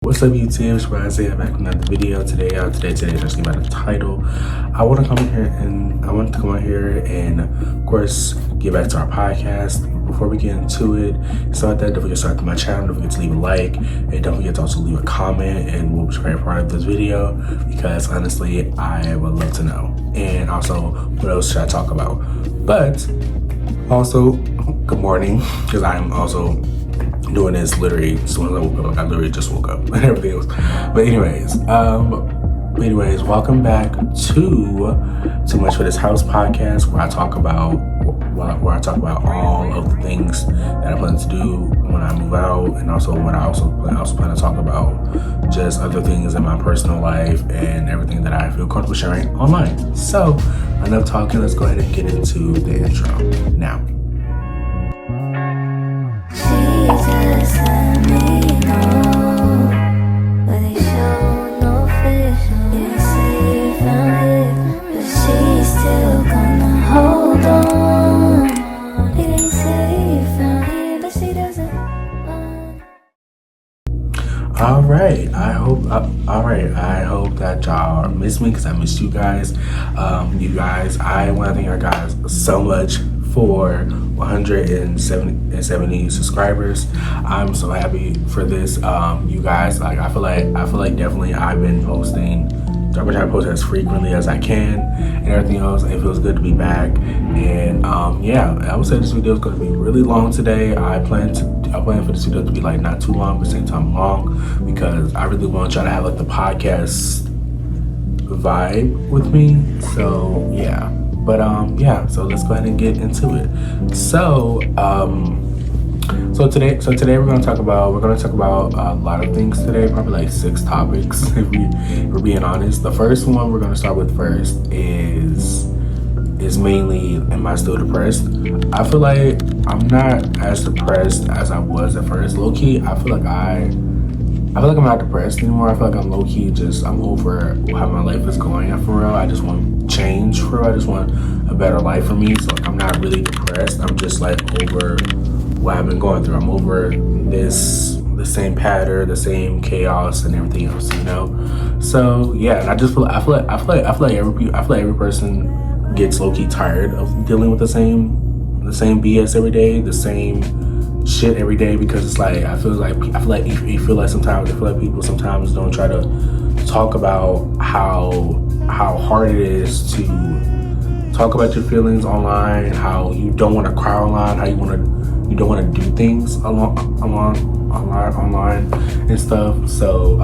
What's up YouTube, it's your Isaiah back with another video. Today is actually about the title. I want to come on here and of course get back to our podcast. Before we get into it, don't forget to subscribe to my channel, don't forget to leave a like, and don't forget to also leave a comment and what was your favorite part of this video, because honestly I would love to know. And also, what else should I talk about? But also, good morning, because I'm also doing this literally as soon as I woke up. Like, I literally just woke up and everything else. But anyways, welcome back to Too Much for This House podcast, where I talk about all of the things that I plan to do when I move out, and also when I also plan to talk about just other things in my personal life and everything that I feel comfortable sharing online. So enough talking, let's go ahead and get into the intro now. I hope that y'all miss me, because I missed you guys. I want to thank you guys so much for 170 subscribers. I'm so happy for this. You guys, like, I feel like definitely I've been posting. I'm trying to post as frequently as I can and everything else. It feels good to be back. And yeah, I would say this video is going to be really long today. I plan for this video to be like not too long, but at the same time long, because I really want to try to have like the podcast vibe with me. So yeah, but yeah, so let's go ahead and get into it. So today we're gonna talk about a lot of things today, probably like 6 topics if we're being honest. The first one we're gonna start with first is mainly, am I still depressed? I feel like I'm not as depressed as I was at first. Low key, I feel like I'm not depressed anymore. I feel like I'm low key I'm over how my life is going. For real, I just want change. For real, I just want a better life for me. So like, I'm not really depressed. I'm just like over what I've been going through. I'm over the same pattern, the same chaos, and everything else. You know. So yeah, and I feel like every person gets low-key tired of dealing with the same BS every day, the same shit every day, because it's like I feel like people sometimes don't try to talk about how hard it is to talk about your feelings online, how you don't want to cry online, how you don't want to do things online and stuff. So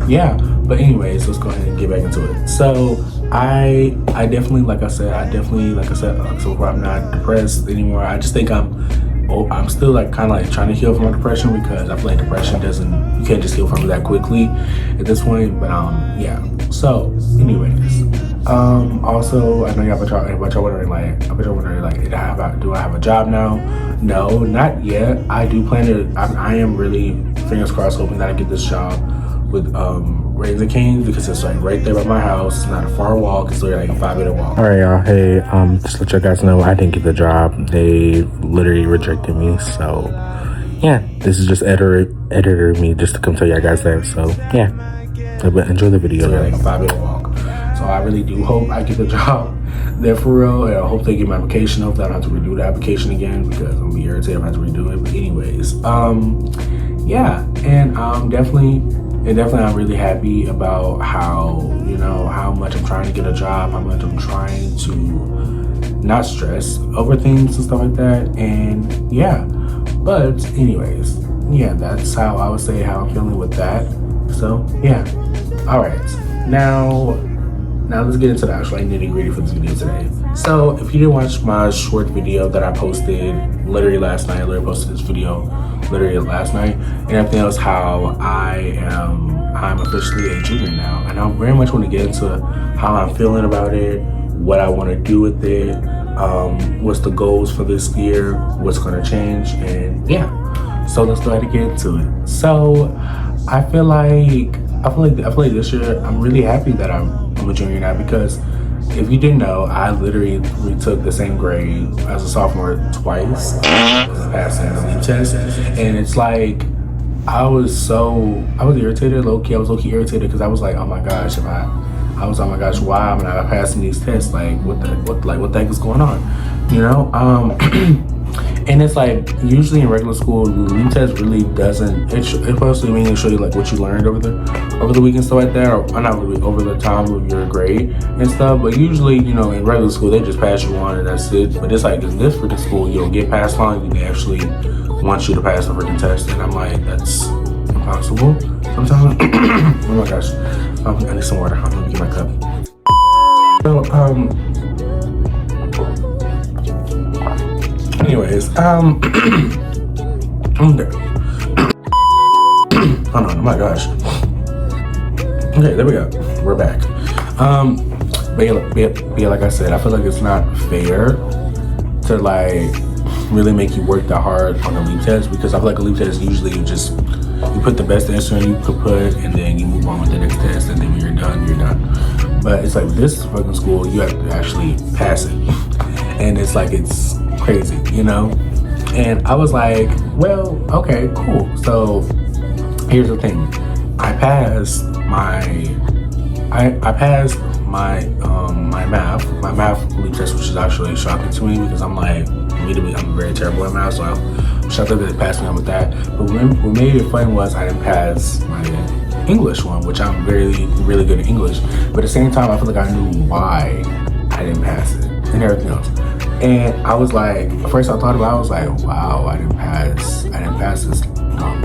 yeah, but anyways, let's go ahead and get back into it. So I definitely, like I said, so far I'm not depressed anymore. I just think I'm still like kind of like trying to heal from my depression, because I feel like depression you can't just heal from it that quickly at this point. But yeah. So anyways, also I know y'all wondering like, do I have a job now? No, not yet. I do plan to. I am really, fingers crossed, hoping that I get this job with Raisins and Cane's, because it's like right there by my house. It's not a far walk. It's literally like a 5-minute walk. All right, y'all. Hey, just to let you guys know, I didn't get the job. They literally rejected me. So yeah, this is just editor me just to come tell you guys that. So yeah, but enjoy the video. Like a 5-minute walk. So I really do hope I get the job there for real, and I hope they get my application. Hope that I don't have to redo the application again, because I'm gonna be irritated if I have to redo it. But anyways, yeah, and definitely I'm really happy about how much I'm trying to get a job, how much I'm trying to not stress over things and stuff like that. And yeah, but anyways, yeah, that's how I would say how I'm feeling with that. So yeah, all right, now let's get into the actual nitty-gritty for this video today. So if you didn't watch my short video that I posted literally last night, I posted this video literally last night, and everything else, how I'm officially a junior now, and I very much want to get into how I'm feeling about it, what I want to do with it, what's the goals for this year, what's going to change, and yeah. So let's go ahead and get into it. So I feel like this year I'm really happy that I'm a junior now, because if you didn't know, I literally retook the same grade as a sophomore twice, passing the sleep test, and it's like I was irritated, low key. I was low key irritated because I was like, oh my gosh, oh my gosh, why am I not passing these tests? Like, what the heck is going on? You know? And it's like, usually in regular school, the LEAP test really doesn't, it's supposed to mainly show you like what you learned over the week and stuff like that, or not really, over the time of your grade and stuff. But usually, you know, in regular school, they just pass you on and that's it. But it's like, in this freaking school, you don't get passed on, they actually want you to pass the freaking test. And I'm like, that's impossible sometimes. Oh my gosh. I need some water. I'm gonna get my cup. So, anyways, I'm there. Hold on, oh my gosh. Okay, there we go. We're back. But yeah, like I said, I feel like it's not fair to like really make you work that hard on a LEAP test, because I feel like a LEAP test usually you put the best answer you could put and then you move on with the next test, and then when you're done, you're done. But it's like this fucking school, you have to actually pass it. And it's like, it's crazy, you know? And I was like, well, okay, cool. So here's the thing. I passed my math LEAP test, which is actually shocking to me because I'm like, immediately I'm very terrible at math, so I'm shocked that they passed me on with that. But what made it fun was I didn't pass my English one, which I'm really, really good at English. But at the same time, I feel like I knew why I didn't pass it and everything else. And I was like, first I thought about it, I was like, wow, I didn't pass this.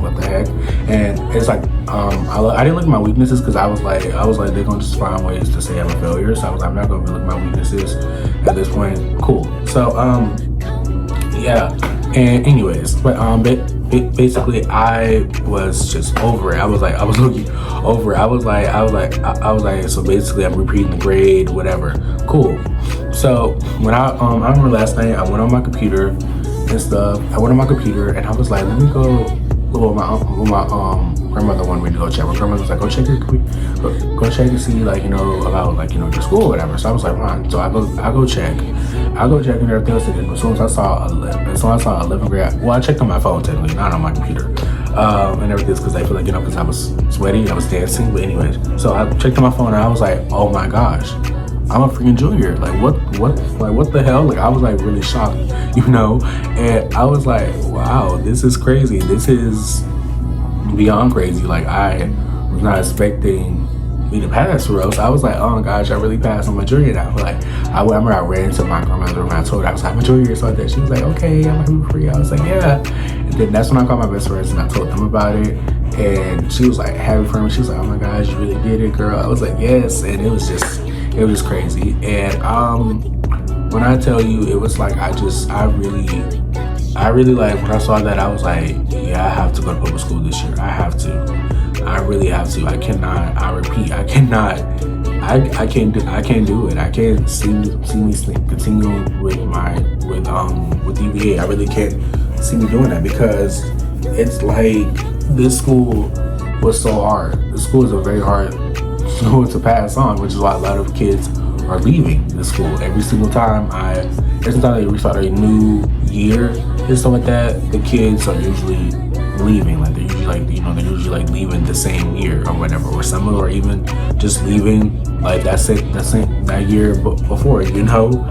What the heck? And it's like, I didn't look at my weaknesses because I was like, they're gonna just find ways to say I'm a failure. So I was like, I'm not gonna look at my weaknesses at this point. Cool. So, yeah. And anyways, but basically I was just over it. I was looking over it. I was like, so basically I'm repeating the grade, whatever. Cool. So when I remember last night I went on my computer and stuff. I went on my computer and I was like, let me go. Well, my grandmother wanted me to go check. My grandmother was like, go check and see, like, you know, about, like, you know, your school or whatever. So I was like, fine. So I go check and everything else. And as soon as I saw 11th grade, well, I checked on my phone technically, not on my computer, and everything, because I feel like, you know, because I was sweaty, I was dancing. But anyways, so I checked on my phone and I was like, oh my gosh, I'm a freaking junior. Like, what the hell? Like, I was like really shocked, you know? And I was like, wow, this is crazy. This is beyond crazy. Like, I was not expecting me to pass for real. So I was like, oh my gosh, I really passed. I'm a junior now. Like, I remember I ran into my grandmother and I told her, I was like, I'm a junior, so like that. She was like, okay, I'm happy for you. I was like, yeah. And then that's when I called my best friends and I told them about it. And she was like, happy for me. She was like, oh my gosh, you really did it, girl. I was like, yes. And it was just crazy. And when I tell you, it was like, I really like, when I saw that, I was like, yeah, I have to go to public school this year. I really have to. I can't do it. I can't see me continuing with UVA. I really can't see me doing that, because it's like, this school was so hard. This school is a very hard school to pass on, which is why a lot of kids are leaving the school every single time. Every time they start a new year and stuff like that, the kids are usually leaving. Like, they're usually like leaving the same year or whatever, or some of them are even just leaving like that year before, you know.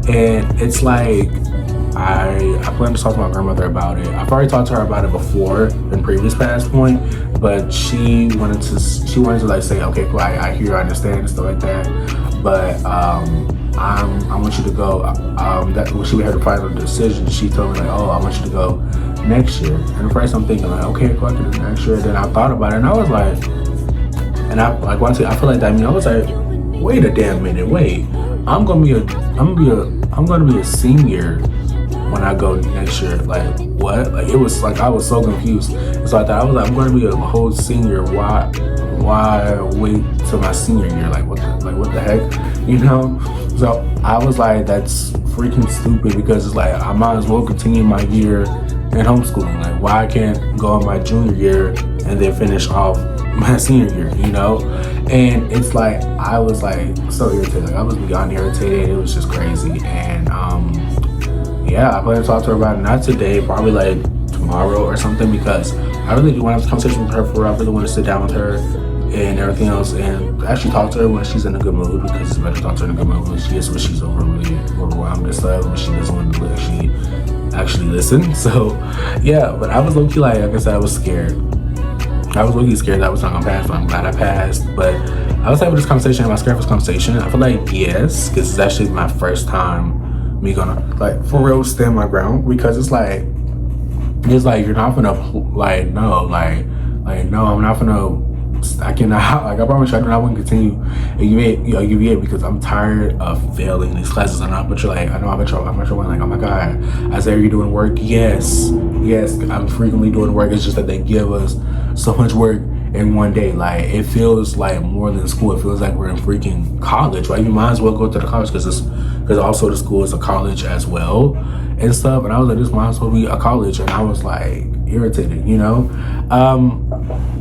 And it's like, I plan to talk to my grandmother about it. I've already talked to her about it before in previous past point, but she wanted to like say, okay, cool, I hear, I understand and stuff like that, but I want you to go. That when she had her final decision, she told me like, oh, I want you to go next year. And at first I'm thinking like, okay, cool, I can do next year. Then I thought about it and I was like, and I like, once I feel like that. I mean, I was like, wait a damn minute, wait. I'm gonna be a senior when I go next year. Like, what? Like, it was like, I was so confused. So I thought, I was like, I'm going to be a whole senior. Why wait till my senior year? Like, what the heck? You know? So I was like, that's freaking stupid, because it's like, I might as well continue my year in homeschooling. Like, why I can't go on my junior year and then finish off my senior year, you know? And it's like, I was like so irritated. Like, I was beyond irritated. It was just crazy. And yeah, I plan to talk to her about it, not today, probably like tomorrow or something, because I really do want to have a conversation with her for real. I really want to sit down with her and everything else, and actually talk to her when she's in a good mood, because it's better to talk to her in a good mood when she's really overwhelmed and stuff, when she doesn't want to actually listen. So yeah, but I was low-key like I said, I was scared. I was low-key scared that I was not gonna pass, but I'm glad I passed. But I was having this conversation, my scared for this conversation. I feel like yes, because it's actually my first time me gonna like for real stand my ground, because it's like you're not gonna like no, I'm not gonna. I cannot, like I promise you, I wouldn't continue at UVA because I'm tired of failing these classes. And I bet you, like, I know I bet you like, oh my God, Isaiah, you're doing work? Yes, I'm frequently doing work. It's just that they give us so much work in one day. Like, it feels like more than school. It feels like we're in freaking college, right? You might as well go to the college because also the school is a college as well and stuff. And I was like, this might as well be a college. And I was like irritated, you know?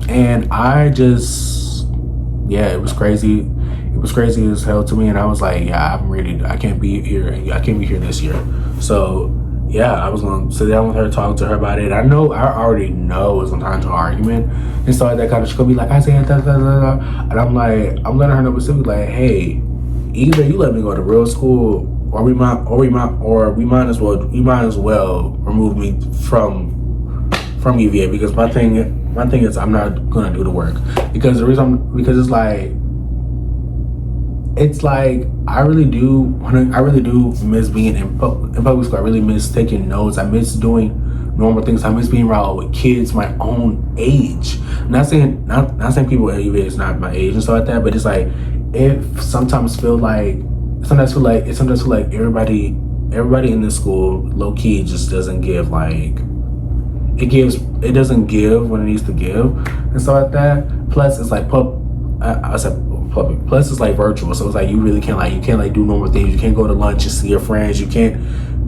And I just, yeah, it was crazy. It was crazy as hell to me. And I was like, yeah, I'm ready. I can't be here this year. So yeah, I was gonna sit down with her, talk to her about it. I already know it's gonna turn into an argument and stuff like that. Kind of, she's gonna be like, I say da da da da, and I'm letting her know specifically, like, hey, either you let me go to real school, or we might as well remove me from UVA, because my thing is I'm not gonna do the work, because it's like I really do miss being in public school. I really miss taking notes. I miss doing normal things. I miss being around with kids my own age. Not saying people at UVA is not my age and stuff like that, but it's like sometimes feel like everybody in this school low key just doesn't give like. It doesn't give when it needs to give and stuff like that. Plus it's like public. Plus it's like virtual, so it's like you really can't do normal things. You can't go to lunch and see your friends. You can't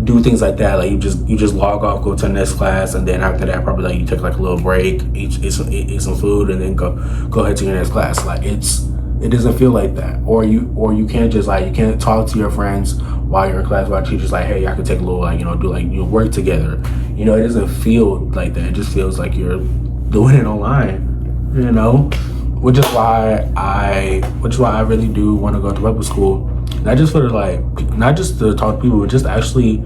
do things like that. Like you just log off, go to the next class, and then after that probably like you take like a little break, eat some food, and then go ahead to your next class. Like it doesn't feel like that. Or you can't just like you can't talk to your friends while you're in class, while teacher's like, hey, I can take a little do like work together. It doesn't feel like that. It just feels like you're doing it online, which is why I really do want to go to public school, not just to talk to people, but just actually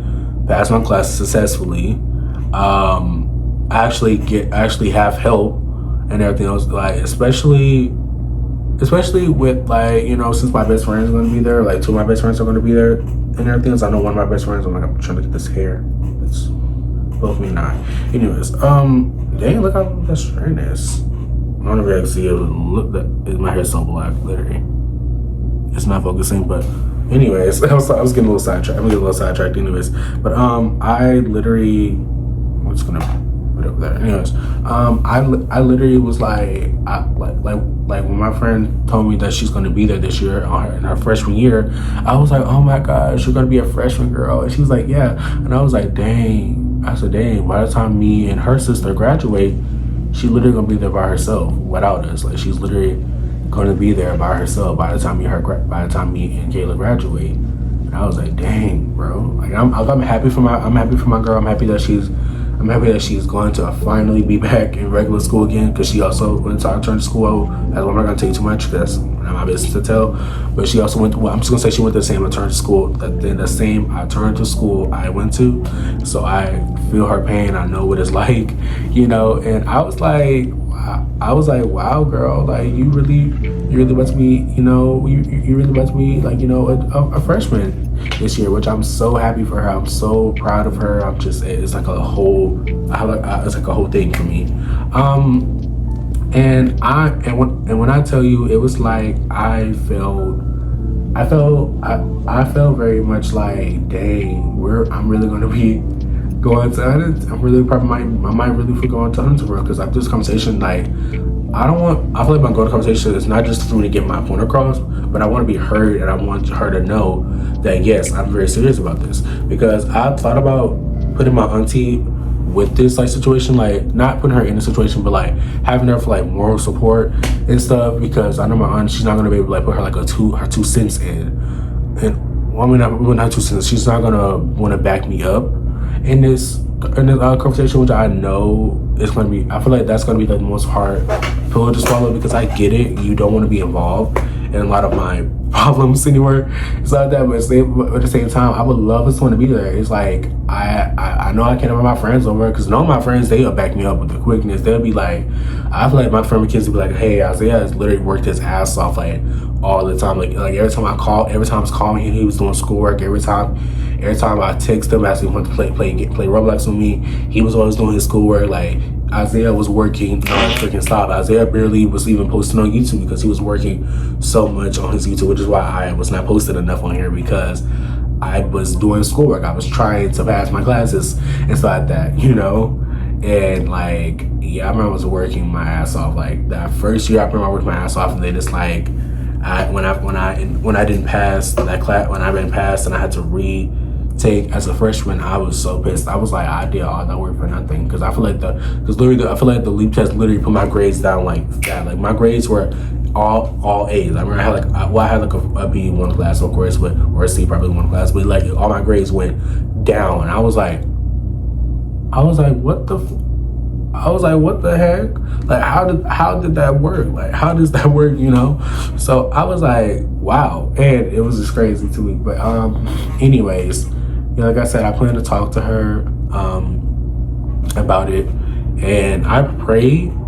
pass my class successfully, actually have help and everything else, like especially with since my best friend is going to be there, like two of my best friends are going to be there and everything else. I know one of my best friends, I'm trying to get this hair. It's both me and I. Anyways, dang, look how that straight is. I don't know if you can see it. Look, my hair's so black, literally. It's not focusing, but anyways, I was getting a little sidetracked. I'm getting a little sidetracked, anyways. But I'm just gonna put it over there. Anyways, I literally was like when my friend told me that she's gonna be there this year in her freshman year, I was like, oh my gosh, you're gonna be a freshman girl, and she was like, yeah, and I was like, dang. I said, dang. By the time me and her sister graduate, she's literally gonna be there by herself without us. Like she's literally gonna be there by herself by the time me and Kayla graduate. And I was like, dang, bro. Like I'm happy for my girl. I'm happy that she's going to finally be back in regular school again, because she also went to return to school. I'm not gonna tell you too much because that's not my business to tell. But she also went. Well, I'm just gonna say she went to the same return to school. The same return to school I went to. So I feel her pain. I know what it's like, And I was like, wow, girl. Like you really about to be, you really about to be like, a freshman this year, which I'm so happy for her. I'm so proud of her. It's like a whole thing for me. And when I tell you, it was like I felt very much like, dang, I'm really gonna be going to Huntington. I might really be going to Huntington, because after this conversation, like I feel like my goal to conversation is not just for me to get my point across, but I want to be heard, and I want her to know that yes, I'm very serious about this, because I thought about putting my auntie with this like situation, like not putting her in a situation, but like having her for like moral support and stuff, because I know my aunt, she's not gonna be able to like put her like her 2 cents in, and not 2 cents. She's not gonna want to back me up in this in this conversation, which I know is going to be, I feel like that's going to be the most hard pill to swallow, because I get it. You don't want to be involved in a lot of my problems anywhere. It's like that, but at the same time, I would love someone to be there. It's like, I know I can't have my friends over, because none of my friends, they'll back me up with the quickness. They'll be like, I feel like my friend kids will be like, hey, Isaiah has literally worked his ass off like all the time. Like every time I was calling him, he was doing schoolwork. Every time I text him asking him to play Roblox with me, he was always doing his schoolwork. Like, Isaiah was working freaking stop. Isaiah barely was even posting on YouTube because he was working so much on his YouTube, which is why I was not posted enough on here, because I was doing schoolwork. I was trying to pass my classes and stuff like that, you know? And like, yeah, I remember I was working my ass off. Like that first year, I remember I worked my ass off, and then it's like, when I didn't pass that class, when I didn't pass and I had to retake as a freshman, I was so pissed. I was like, I did all that work for nothing, because I feel like I feel like the LEAP test literally put my grades down like that. Like my grades were all A's. I remember I had like a B one class, of course, but or a C probably one class, but like all my grades went down, and I was like, what the heck? Like, how did that work? Like, how does that work, you know? So I was like, wow. And it was just crazy to me. But anyways, like I said, I plan to talk to her about it. And I'm praying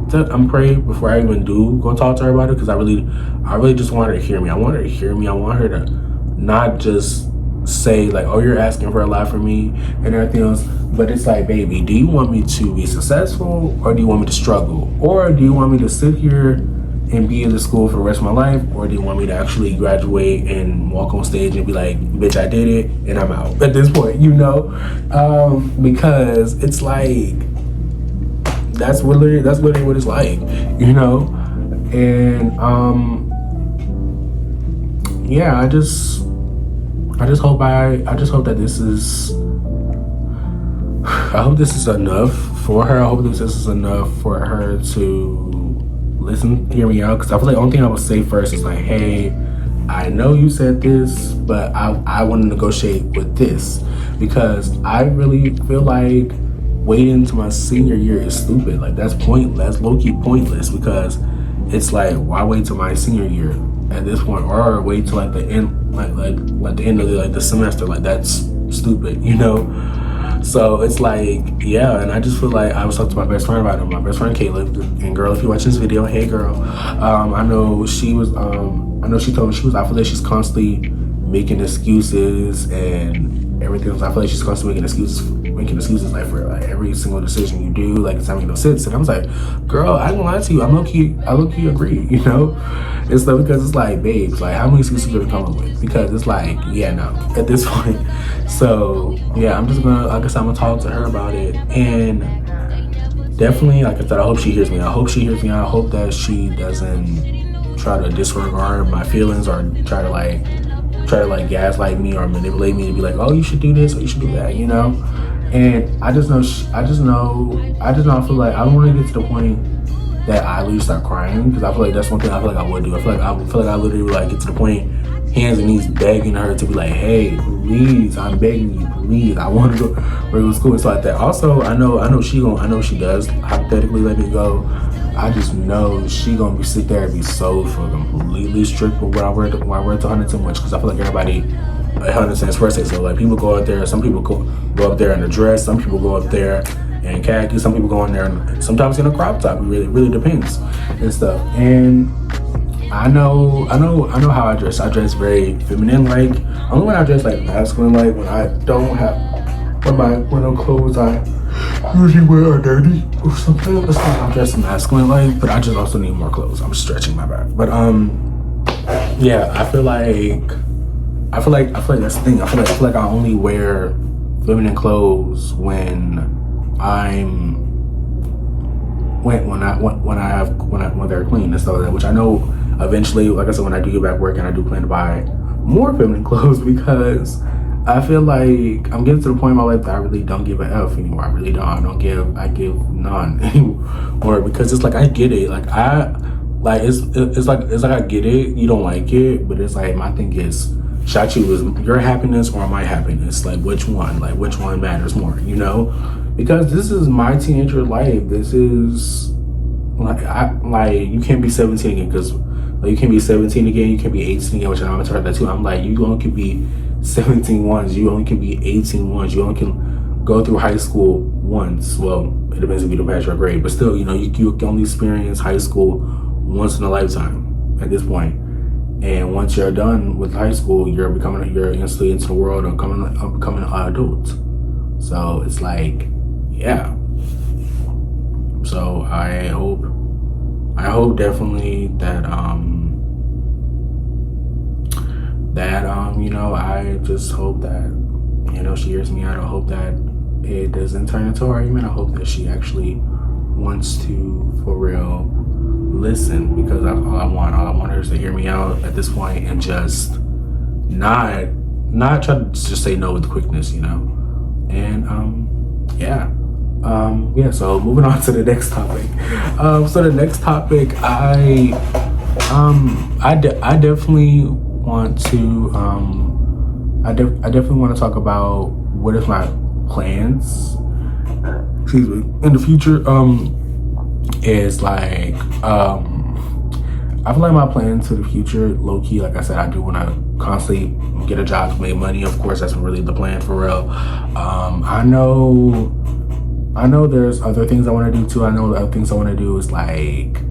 before I even do go talk to her about it, because I really just want her to hear me. I want her to hear me. I want her to not just say like, oh, you're asking for a lot from me and everything else, but it's like, baby, do you want me to be successful, or do you want me to struggle, or do you want me to sit here and be in the school for the rest of my life, or do you want me to actually graduate and walk on stage and be like, bitch, I did it and I'm out at this point, you know? Because it's like, that's literally what it's like, you know? And yeah, I just hope that this is, I hope this is enough for her. I hope this is enough for her to hear me out. Because I feel like the only thing I would say first is like, hey, I know you said this, but I want to negotiate with this. Because I really feel like waiting to my senior year is stupid. Like, that's pointless. That's low-key pointless, because it's like, why wait till my senior year at this point, or wait till like the end, like the end of the semester? Like, that's stupid, you know? So it's like, yeah, and I just feel like I was talking to my best friend about it. My best friend Caleb, and girl, if you watch this video, hey girl, I know she told me I feel like she's constantly making excuses and everything else. I feel like she's constantly making excuses like for like every single decision you do, like it's not making no sense. And I was like, girl, I ain't gonna lie to you, I low-key agree, you know? It's like, because it's like, babes, like how many excuses are you coming up with? Because it's like, yeah, no, at this point. So yeah, I'm just gonna, like I said, I'm gonna talk to her about it. And definitely, like I said, I hope she hears me. I hope that she doesn't try to disregard my feelings, or try to like gaslight me or manipulate me to be like, oh, you should do this or you should do that, you know? And I just know, I feel like I don't want to get to the point that I literally start crying, because I feel like that's one thing I feel like I would do. I feel like I literally would like get to the point, hands and knees begging her to be like, hey, please, I'm begging you, please, I want to go regular school and stuff like that. Also, I know she does hypothetically let me go. I just know she gonna sit there and be so completely strict with what I wear to Huntington much, because I feel like everybody at Huntington is first. So like, people go out there, some people go up there in a dress, some people go up there in khaki, some people go in there and sometimes in a crop top. It really depends and stuff. And I know how I dress. I dress very feminine like. Only when I dress like masculine like, when I don't have when the clothes I usually wear are dirty or something. It's like I'm dressing masculine like, but I just also need more clothes. I'm stretching my back. But yeah, I feel like that's the thing. I feel like I only wear feminine clothes when they're clean and stuff like that, which I know eventually, like I said, when I do get back working, I do plan to buy more feminine clothes, because I feel like I'm getting to the point in my life that I really don't give a F anymore. I really don't. I give none anymore, because it's like, I get it. Like it's like I get it. You don't like it, but it's like, my thing is, should I choose your happiness or my happiness? Like which one? Like which one matters more? You know, because this is my teenager life. This is like you can't be 17 again because like you can't be 17 again. You can't be 18 again, which I'm heard that too. I'm like you only can be 17 once. You only can be 18 once. You only can go through high school once. Well, it depends if you don't pass your grade, but still, you know, you can only experience high school once in a lifetime at this point. And once you're done with high school, you're instantly into the world of becoming an adult. So it's like, yeah. So I hope definitely that you know, I just hope that, you know, she hears me out. I hope that it doesn't turn into an argument. I hope that she actually wants to, for real, listen, because that's all I want. All I want her is to hear me out at this point and just not try to just say no with quickness, you know. And yeah. So moving on to the next topic. So the next topic, I definitely want to I definitely want to talk about what is my plans, excuse me, in the future. Is like I feel like my plan to the future, low key, like I said, I do want to constantly get a job to make money. Of course, that's really the plan for real. I know there's other things I want to do too. I know the other things I want to do is like,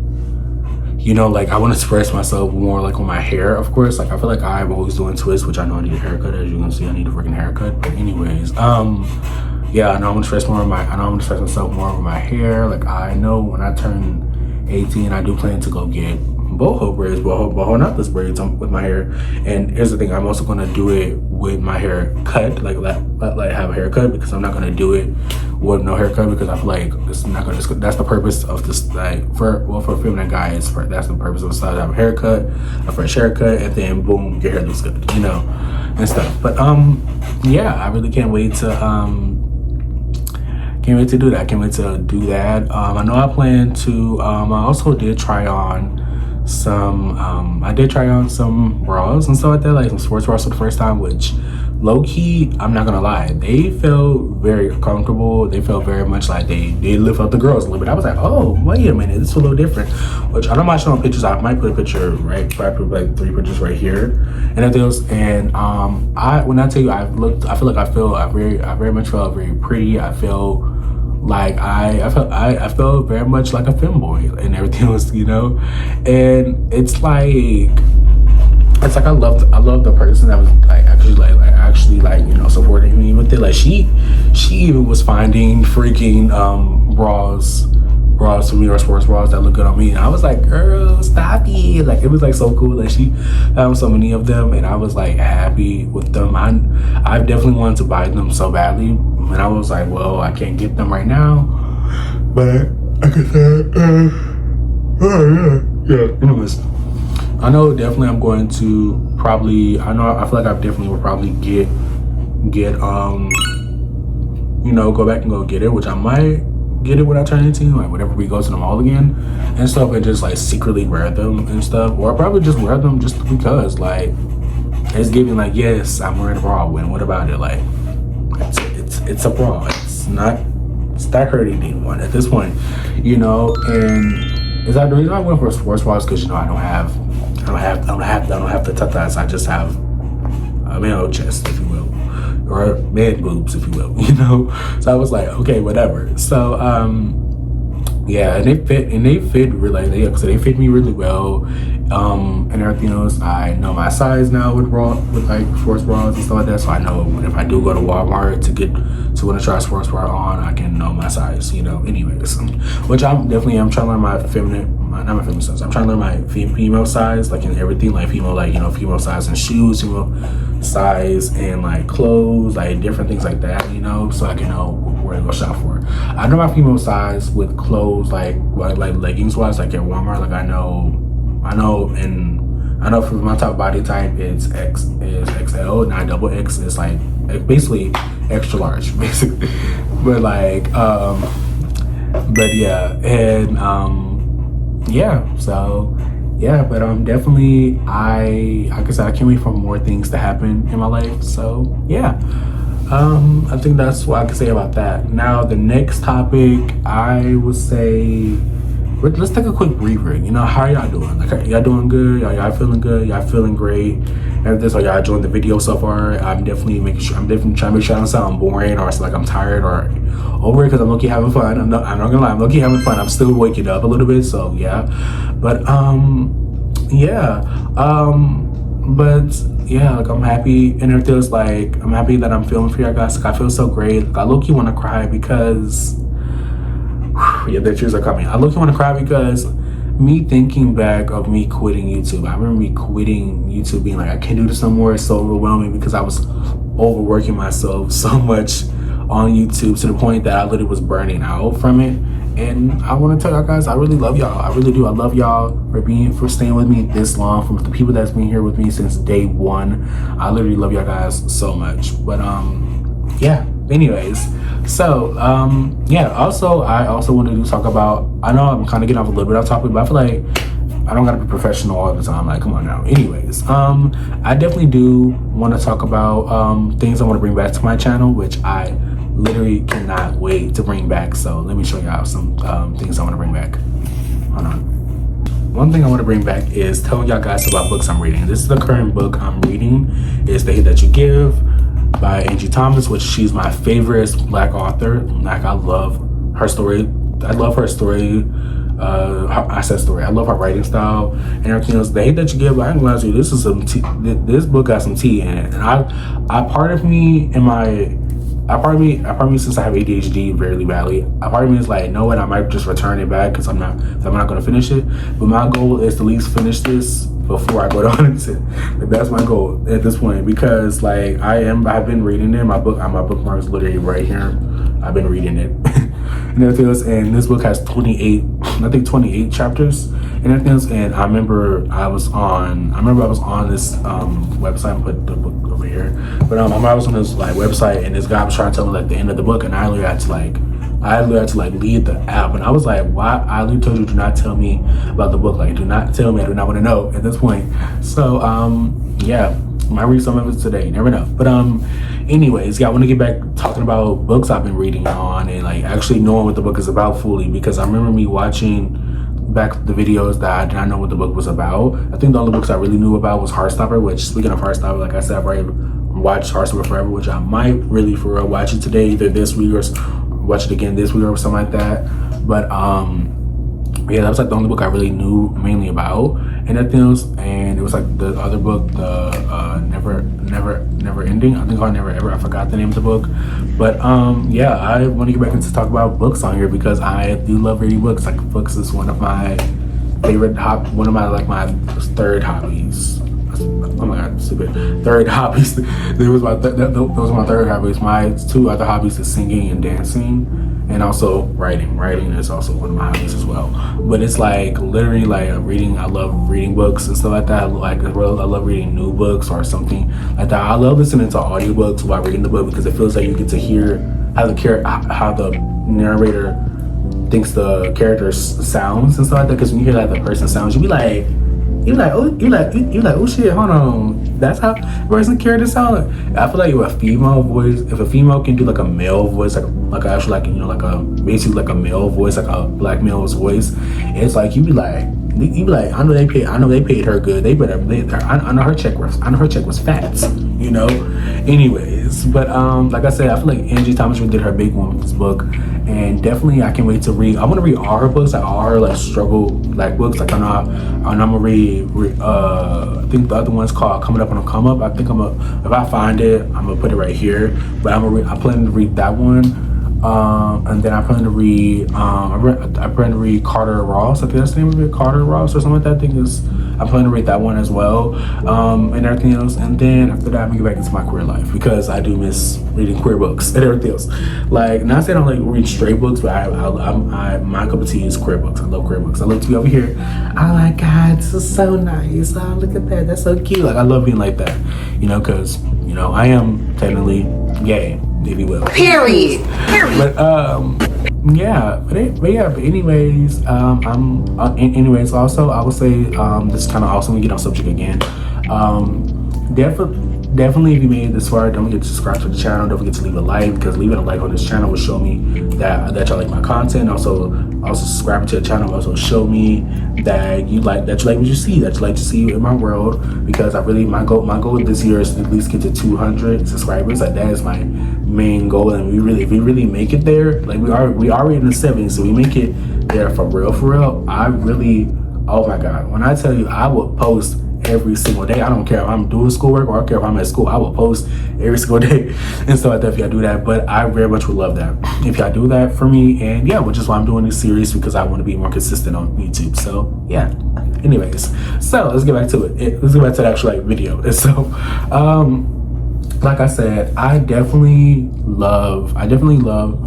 you know, like I want to express myself more like on my hair, of course. Like I feel like I'm always doing twists, which I know I need a haircut. As you can see, I need a freaking haircut. But anyways, yeah, I know I'm gonna express myself more over my hair. Like I know when I turn 18, I do plan to go get boho braids, boho knotless braids with my hair. And here's the thing, I'm also gonna do it with my hair cut, like have a haircut, because I'm not gonna do it with no haircut because I feel like it's not gonna. That's the purpose of this, like for a feminine guy, that's the purpose of the style. To have a haircut, a fresh haircut, and then boom, your hair looks good, you know, and stuff. But yeah, I really can't wait to do that. Can't wait to do that. I know I plan to. I also did try on some. I did try on some bras and stuff like that, like some sports bras for the first time. Which, low key, I'm not gonna lie, they felt very comfortable. They felt very much like they lift up the girls a little bit. I was like, oh, wait a minute, this is a little different. Which I don't mind showing pictures. I might put a picture right. I put like 3 pictures right here, and if those. And when I tell you, I feel like I very much felt very pretty. I feel like I felt very much like a femboy and everything was, you know. And it's like I love the person that was like you know, supporting me with it. Like she even was finding freaking bras for me, or sports bras that look good on me, and I was like, girl, stop it. Like it was like so cool. Like she found so many of them, and I was like happy with them. I definitely wanted to buy them so badly, and I was like, well, I can't get them right now, but I could say, yeah. Anyways, I know definitely I'm going to probably. I feel like I definitely will probably get you know, go back and go get it, which I might get it when I turn 18, like whenever we go to the mall again and stuff, and just like secretly wear them and stuff, or probably just wear them just because like it's giving like, yes, I'm wearing a bra. When what about it? Like it's a bra. It's not hurting anyone at this point, you know. And is that the reason I went for sports bras? Because, you know, I don't have the tatas. I just have a male chest, if you will, or man boobs, if you will, you know. So I was like, okay, whatever. So yeah, and they fit really, they fit me really well, and everything else. I know my size now with like sports bras and stuff like that. So I know if I do go to Walmart to want to try a sports bra on, I can know my size, you know. Anyways, which I'm trying to learn my not my feminine size. I'm trying to learn my female size, like in everything, like female, like, you know, female size in shoes, female size and like clothes, like different things like that, you know, so I can know where to go shop for. I know my female size with clothes, like leggings wise, like at Walmart. Like I know for my top body type, it's XL, and XXX is like basically extra large, basically. But like, but yeah, and yeah. So yeah, but definitely, like I said, I can't wait for more things to happen in my life. So yeah, I think that's what I can say about that. Now, the next topic, I would say, let's take a quick breather. You know, how y'all doing? Like, y'all doing good? Y'all feeling good? Y'all feeling great? Everything. So y'all enjoying the video so far? I'm definitely trying to make sure I don't sound boring or like I'm tired or over it, because I'm low-key having fun. I'm not gonna lie, I'm low-key having fun. I'm still waking up a little bit, so yeah. But yeah. But yeah, like I'm happy, and it feels like I'm happy that I'm feeling for y'all guys. Like I feel so great. Like I low-key want to cry because yeah, the tears are coming. I low-key want to cry because me thinking back of me quitting YouTube. I remember me quitting YouTube, being like, I can't do this no more. It's so overwhelming because I was overworking myself so much on YouTube to the point that I literally was burning out from it. And I want to tell y'all guys, I really love y'all. I really do. I love y'all for staying with me this long, from the people that's been here with me since day one. I literally love y'all guys so much. But yeah, anyways, so yeah, also I also wanted to talk about, I know I'm kind of getting off a little bit off topic, but I feel like I don't gotta be professional all the time. Like, come on now. Anyways, I definitely do want to talk about things I want to bring back to my channel, which I literally cannot wait to bring back. So let me show y'all some things I want to bring back. Hold on. One thing I want to bring back is telling y'all guys about books I'm reading. This is the current book I'm reading. It's The Hate That You Give by Angie Thomas, which she's my favorite Black author. Like, I love her story. I love her story. I said story. I love her writing style and everything else. The Hate That You Give, I ain't gonna lie to you, this is some tea. This book got some tea in it. And I part of me since I have ADHD very badly, a part of me is like, no, what, I might just return it back because I'm not gonna finish it. But my goal is to at least finish this before I go to 100%. Like, that's my goal at this point, because like I've been reading it. My bookmark is literally right here. I've been reading it. And everything else, and this book has 28 chapters and everything else. And I remember I was on this website. I put the book over here, but I was on this like website, and this guy was trying to tell me like the end of the book, and I literally had to leave the app, and I was like, why? I literally told you, do not tell me about the book. Like, do not tell me. I do not want to know at this point. So yeah, might read some of it today. You never know. But anyways, yeah, I want to get back talking about books I've been reading on, and like actually knowing what the book is about fully, because I remember me watching back the videos that I did not know what the book was about. I think the only books I really knew about was Heartstopper, which, speaking of Heartstopper, like I said, I've already watched Heartstopper Forever, which I might really for real watch it today, either this week or watch it again this week or something like that. But yeah, that was like the only book I really knew mainly about and everything else. And it was like the other book, the Never Ending. I think called Never Ever. I forgot the name of the book. But yeah, I want to get back into talk about books on here because I do love reading books. Like, books is one of my favorite my third hobbies. Oh my god, stupid. Third hobbies. Those were my third hobbies. My two other hobbies is singing and dancing, and also writing. Writing is also one of my hobbies as well. But it's like literally like reading. I love reading books and stuff like that. Like, I love reading new books or something like that. I love listening to audiobooks while reading the book because it feels like you get to hear how the narrator thinks the character sounds and stuff like that. Because when you hear like the person sounds, you're like, oh shit, hold on, that's how the person character sound. I feel like if a female can do like a male voice, like actually like, you know, like a basically like a male voice, like a black male's voice, it's like you be like, I know they paid her good. I know her check was fat, you know. Anyways, but like I said, I feel like Angie Thomas did her big one with this book, and definitely I can't wait to read. I want to read all her books, like all her like struggle black books. Like I'm gonna read. I think the other one's called Coming Up on a Come Up. I think if I find it, I'm gonna put it right here. But I plan to read that one. And then I plan to read Carter Ross. I think that's the name of it, Carter Ross or something like that. I plan to read that one as well, and everything else. And then after that, I'm gonna get back into my queer life because I do miss reading queer books and everything else. Like, not saying I don't like read straight books, but my cup of tea is queer books. I love queer books. I love to be over here. I'm like, God, this is so nice. Oh, look at that. That's so cute. Like, I love being like that, you know, because, you know, I am technically gay, if you will. Period. But yeah, but anyways, anyways, also I would say this is kind of also we get on subject again. Definitely if you made it this far, don't forget to subscribe to the channel. Don't forget to leave a like, because leaving a like on this channel will show me that y'all like my content. Also subscribing to the channel will also show me that you like what you see, that you like to see in my world. Because my goal this year is to at least get to 200 subscribers. Like that is my main goal, and if we really make it there, like we already in the 70s, so we make it there for real. I really, oh my god, when I tell you I will post every single day. I don't care if I'm doing schoolwork or I don't care if I'm at school. I will post every single day and stuff like that if y'all do that. But I very much would love that if y'all do that for me. And yeah, which is why I'm doing this series, because I want to be more consistent on YouTube. So yeah. Anyways, so let's get back to it. Let's get back to the actual video. And so, like I said, I definitely love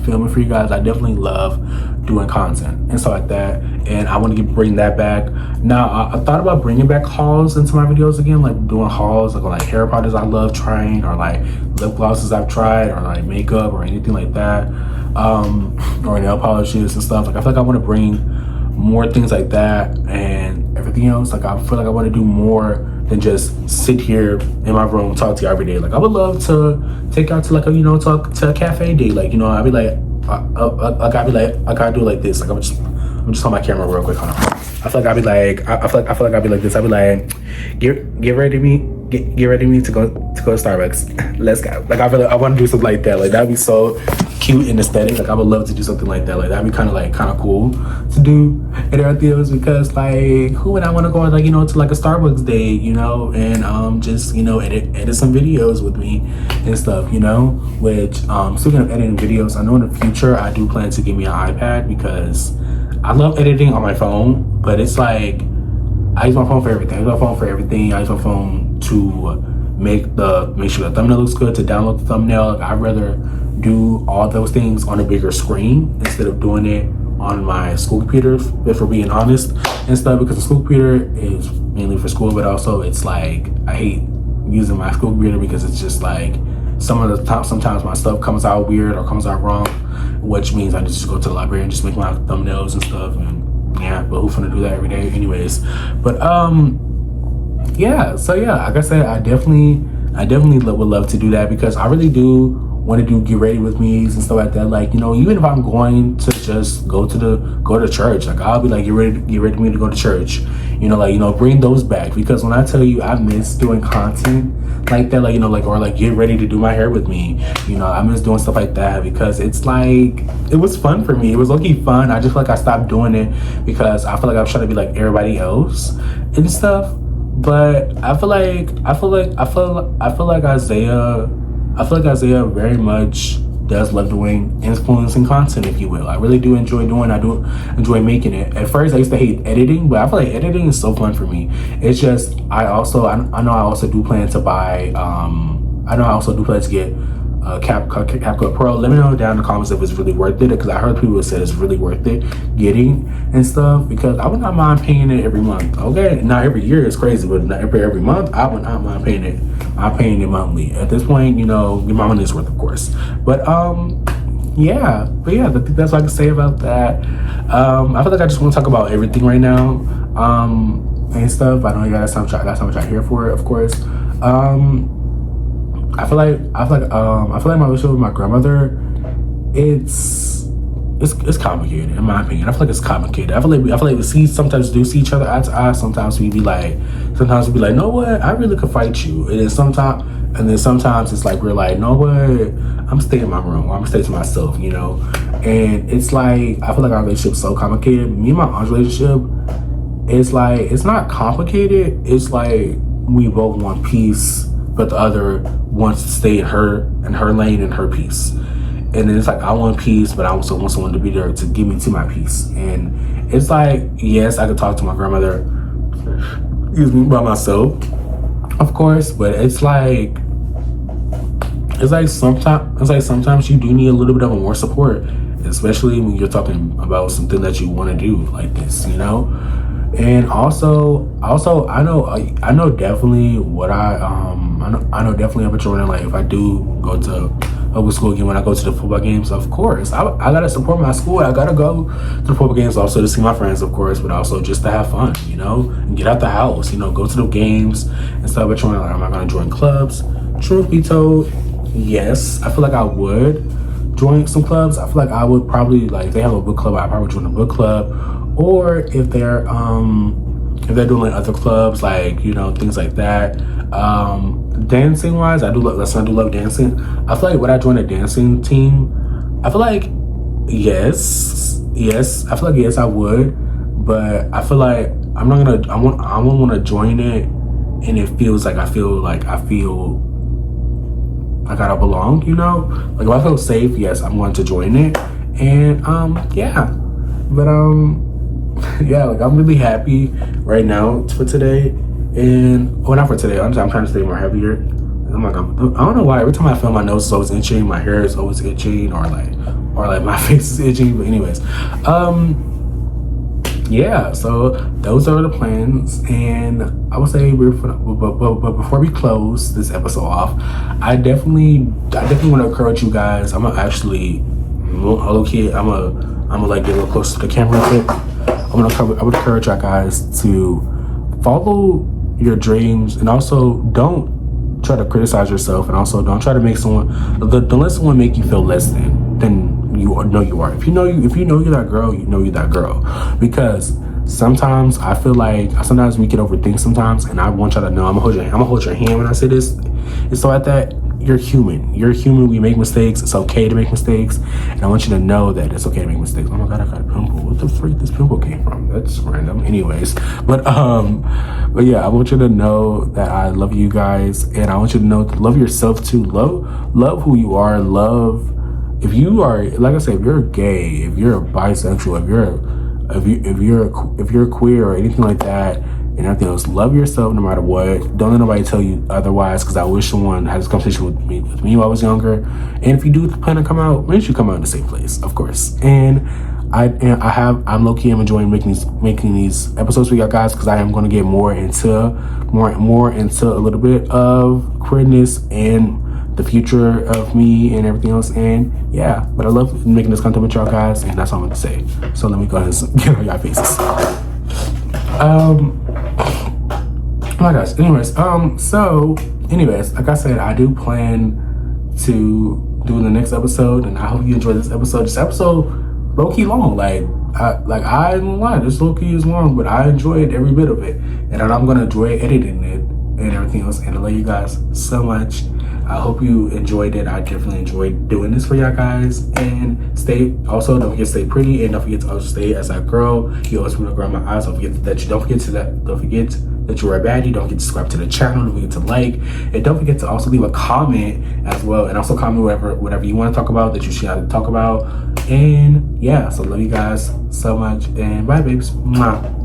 filming for you guys. I definitely love doing content and stuff like that, and I want to bring that back. Now, I thought about bringing back hauls into my videos again, like doing hauls like hair products I love trying, or like lip glosses I've tried, or like makeup or anything like that, or nail polishes and stuff. Like I feel like I want to bring more things like that and everything else. Like I feel like I want to do more than just sit here in my room talk to you every day. Like I would love to take out to like a talk to a cafe day. Like I'd be like I gotta do it like this. Like I'm just on my camera real quick. Hold on. I feel like I'd be like I feel like I'd be like this. I'd be like get ready to go to Starbucks. Let's go. Like I feel like I want to do something like that. Like that'd be so cute and aesthetic. Like I would love to do something like that. Like that'd be kind of cool to do and everything else, because like who would I want to go like to like a Starbucks day, and just edit some videos with me and stuff, which speaking of editing videos, I know in the future I do plan to give me an iPad, because I love editing on my phone, but it's like I use my phone for everything. I use my phone to make sure the thumbnail looks good, to download the thumbnail. Like I'd rather do all those things on a bigger screen instead of doing it on my school computer, if we're being honest and stuff, because the school computer is mainly for school, but also it's like I hate using my school computer because it's just like sometimes my stuff comes out weird or comes out wrong, which means I just go to the library and just make my thumbnails and stuff. And yeah, but who's gonna do that every day anyways? But yeah, so yeah, like I said, I definitely would love to do that, because I really do want to do get ready with me's and stuff like that. Like even if I'm going to just go to church, like I'll be like get ready with me to go to church, bring those back, because when I tell you I miss doing content like that, or get ready to do my hair with me, I miss doing stuff like that, because it's like it was fun for me. It was low-key fun. I just feel like I stopped doing it because I feel like I was trying to be like everybody else and stuff. But I feel like Isaiah very much does love doing influencing content, if you will. I really do enjoy doing. I do enjoy making it. At first, I used to hate editing, but I feel like editing is so fun for me. It's just I know I also do plan to buy. I know I also do plan to get CapCut Pro. Let me know down in the comments if it's really worth it, because I heard people said it's really worth it getting and stuff, because I would not mind paying it every month. Okay, not every year is crazy, but not every month I would not mind paying it. I'm paying it monthly. At this point, your money's worth, of course. But yeah, that's what I can say about that. I feel like I just want to talk about everything right now and stuff. I know you guys got so much out here for it, of course. I feel like my relationship with my grandmother, it's complicated in my opinion. I feel like it's complicated. I feel like we sometimes do see each other eye to eye. Sometimes we be like, no what, I really could fight you. And then sometimes it's like we're like, no what, I'm staying in my room, or I'm staying to myself, And it's like I feel like our relationship's so complicated. Me and my aunt's relationship, it's like it's not complicated. It's like we both want peace, but the other wants to stay in her lane and her peace. And then it's like I want peace, but I also want someone to be there to give me to my peace. And it's like, yes, I could talk to my grandmother, by myself, of course, but it's like sometimes you do need a little bit of more support, especially when you're talking about something that you want to do like this, And also I know definitely what I I know definitely I'm joining. Like if I do go to public school again, when I go to the football games, of course I gotta support my school. I gotta go to the football games also to see my friends, of course, but also just to have fun, and get out the house, go to the games and stuff. But joining, like, am I gonna join clubs? Truth be told, yes. I feel like I would join some clubs. I feel like I would probably, like, if they have a book club, I'd probably join a book club, or if they're doing like other clubs, like things like that. Dancing wise, I do love dancing. I feel like would I join a dancing team? I feel like yes. I feel like yes, I would, but I feel like I'm not gonna. I won't want to join it, and it feels like I feel like I gotta belong. Like if I feel safe, yes, I'm going to join it, and yeah, but yeah, like I'm really happy right now for today, and well, not for today. I'm trying to stay more heavier. I'm like, I don't know why. Every time I feel my nose is always itching, my hair is always itching, or like my face is itching. But anyways, yeah. So those are the plans, and I would say but before we close this episode off, I definitely want to encourage you guys. I'm gonna actually, low key, I'm gonna like get a little closer to the camera a bit. I would encourage you guys to follow your dreams, and also don't try to criticize yourself, and also don't try to make don't let someone make you feel less than you are. If you know you're that girl, you're that girl. Because sometimes I feel like we get overthink sometimes, and I want y'all to know I'm gonna hold your hand when I say this. It's so that you're human. We make mistakes. It's okay to make mistakes, and I want you to know that it's okay to make mistakes. Oh my god, I got a pimple. What the freak this pimple came from? That's random. Anyways, but yeah, I want you to know that I love you guys, and I want you to know to love yourself too. Love who you are. Love if you are, like I said, if you're gay, if you're bisexual, if you're queer or anything like that, and everything else, love yourself no matter what. Don't let nobody tell you otherwise, because I wish someone had this conversation with me when I was younger. And if you do plan to come out, make sure you come out in the same place, of course. And I'm low-key, I'm enjoying making these episodes with y'all guys, because I am going to get more into a little bit of queerness and the future of me and everything else. And yeah, but I love making this content with y'all guys, and that's all I'm going to say. So let me go ahead and get on y'all faces. Oh my gosh. Anyways, like I said, I do plan to do the next episode, and I hope you enjoy this episode. This episode low-key long. Like I don't lie, this low-key is long, but I enjoyed every bit of it, and I'm gonna enjoy editing it and everything else. And I love you guys so much. I hope you enjoyed it. I definitely enjoyed doing this for y'all guys. And don't forget to stay pretty, and don't forget to also stay as that girl. You always want to grow my eyes. Don't forget that you're a baddie. Don't forget to subscribe to the channel. Don't forget to like, and don't forget to also leave a comment as well. And also comment whatever you want to talk about, that you should have to talk about. And yeah, so love you guys so much, and bye, babes. Mwah.